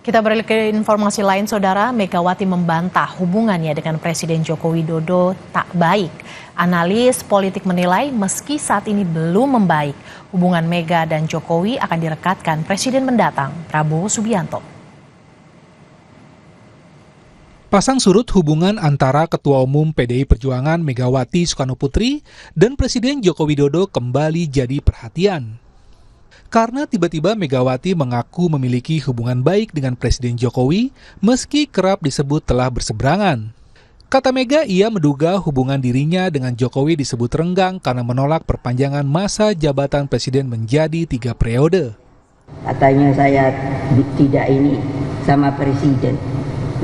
Kita beralih ke informasi lain, Saudara. Megawati membantah hubungannya dengan Presiden Joko Widodo tak baik. Analis politik menilai meski saat ini belum membaik, hubungan Mega dan Jokowi akan direkatkan Presiden mendatang, Prabowo Subianto. Pasang surut hubungan antara Ketua Umum PDI Perjuangan Megawati Soekarnoputri dan Presiden Joko Widodo kembali jadi perhatian. Karena tiba-tiba Megawati mengaku memiliki hubungan baik dengan Presiden Jokowi meski kerap disebut telah berseberangan. Kata Mega, ia menduga hubungan dirinya dengan Jokowi disebut renggang karena menolak perpanjangan masa jabatan Presiden menjadi 3 periode. Katanya saya tidak ini sama Presiden.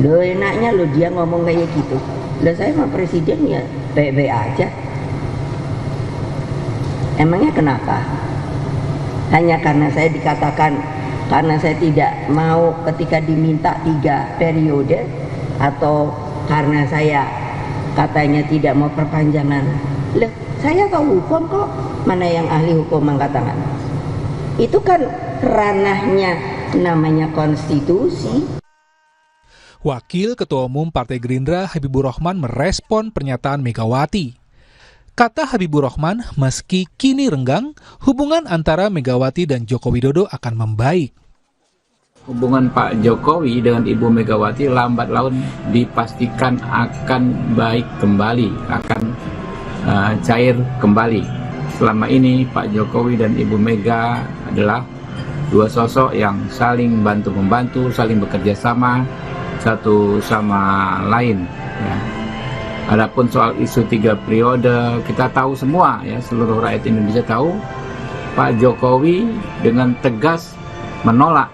Loh enaknya loh dia ngomong kayak gitu. Loh saya sama Presiden ya baik-baik aja. Emangnya kenapa? Hanya karena saya dikatakan, karena saya tidak mau ketika diminta 3 periode, atau karena saya katanya tidak mau perpanjangan. Loh, saya tahu hukum kok, mana yang ahli hukum mengatakan. Itu kan ranahnya namanya konstitusi. Wakil Ketua Umum Partai Gerindra Habibur Rahman merespon pernyataan Megawati. Kata Habibur Rahman, meski kini renggang, hubungan antara Megawati dan Joko Widodo akan membaik. Hubungan Pak Jokowi dengan Ibu Megawati lambat laun dipastikan akan baik kembali, akan cair kembali. Selama ini Pak Jokowi dan Ibu Mega adalah dua sosok yang saling bantu-membantu, saling bekerja sama satu sama lain. Ya. Adapun soal isu 3 periode, kita tahu semua, ya, seluruh rakyat Indonesia tahu, Pak Jokowi dengan tegas menolak.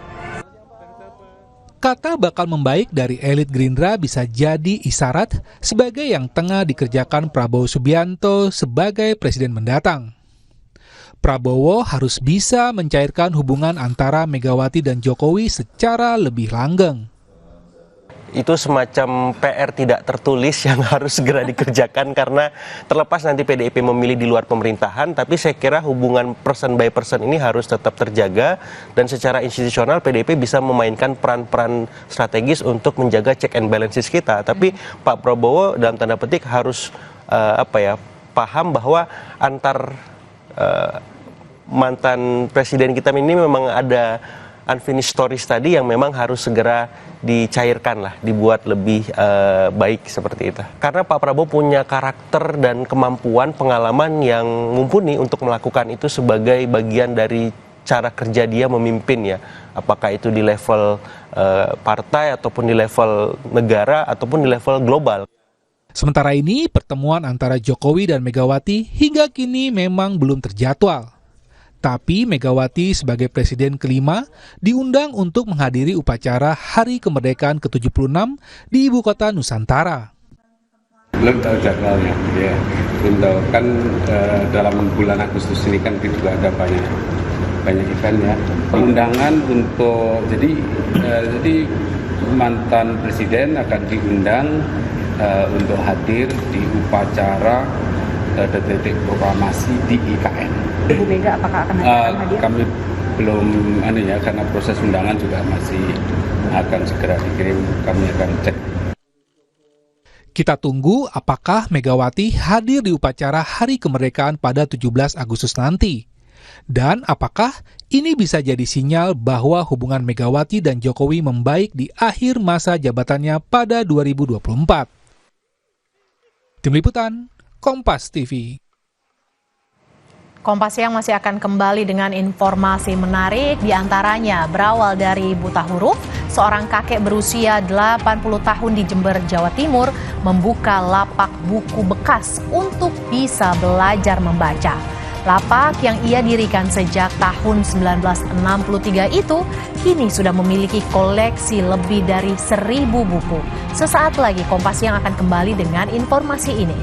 Kata bakal membaik dari elit Gerindra bisa jadi isyarat sebagai yang tengah dikerjakan Prabowo Subianto sebagai presiden mendatang. Prabowo harus bisa mencairkan hubungan antara Megawati dan Jokowi secara lebih langgeng. Itu semacam PR tidak tertulis yang harus segera dikerjakan karena terlepas nanti PDIP memilih di luar pemerintahan, tapi saya kira hubungan person by person ini harus tetap terjaga dan secara institusional PDIP bisa memainkan peran-peran strategis untuk menjaga check and balances kita. Tapi Pak Prabowo dalam tanda petik harus paham bahwa antar mantan presiden kita ini memang ada unfinished stories tadi yang memang harus segera dicairkan lah, dibuat lebih baik seperti itu. Karena Pak Prabowo punya karakter dan kemampuan, pengalaman yang mumpuni untuk melakukan itu sebagai bagian dari cara kerja dia memimpin, ya. Apakah itu di level partai ataupun di level negara ataupun di level global. Sementara ini, pertemuan antara Jokowi dan Megawati hingga kini memang belum terjadwal. Tapi Megawati sebagai presiden kelima diundang untuk menghadiri upacara Hari Kemerdekaan ke-76 di Ibu Kota Nusantara. Belum tahu jadwalnya, ya. Belum tahu. Kan dalam bulan Agustus ini kan juga ada banyak event, ya. Undangan untuk jadi mantan presiden akan diundang untuk hadir di upacara detik proklamasi di IKN. Ibu Mega apakah akan hadir? Kami belum karena proses undangan juga masih akan segera dikirim, kami akan cek. Kita tunggu apakah Megawati hadir di upacara Hari Kemerdekaan pada 17 Agustus nanti. Dan apakah ini bisa jadi sinyal bahwa hubungan Megawati dan Jokowi membaik di akhir masa jabatannya pada 2024. Tim Liputan, Kompas TV. Kompas Siang masih akan kembali dengan informasi menarik, diantaranya berawal dari buta huruf, seorang kakek berusia 80 tahun di Jember, Jawa Timur membuka lapak buku bekas untuk bisa belajar membaca. Lapak yang ia dirikan sejak tahun 1963 itu kini sudah memiliki koleksi lebih dari 1.000 buku. Sesaat lagi Kompas Siang akan kembali dengan informasi ini.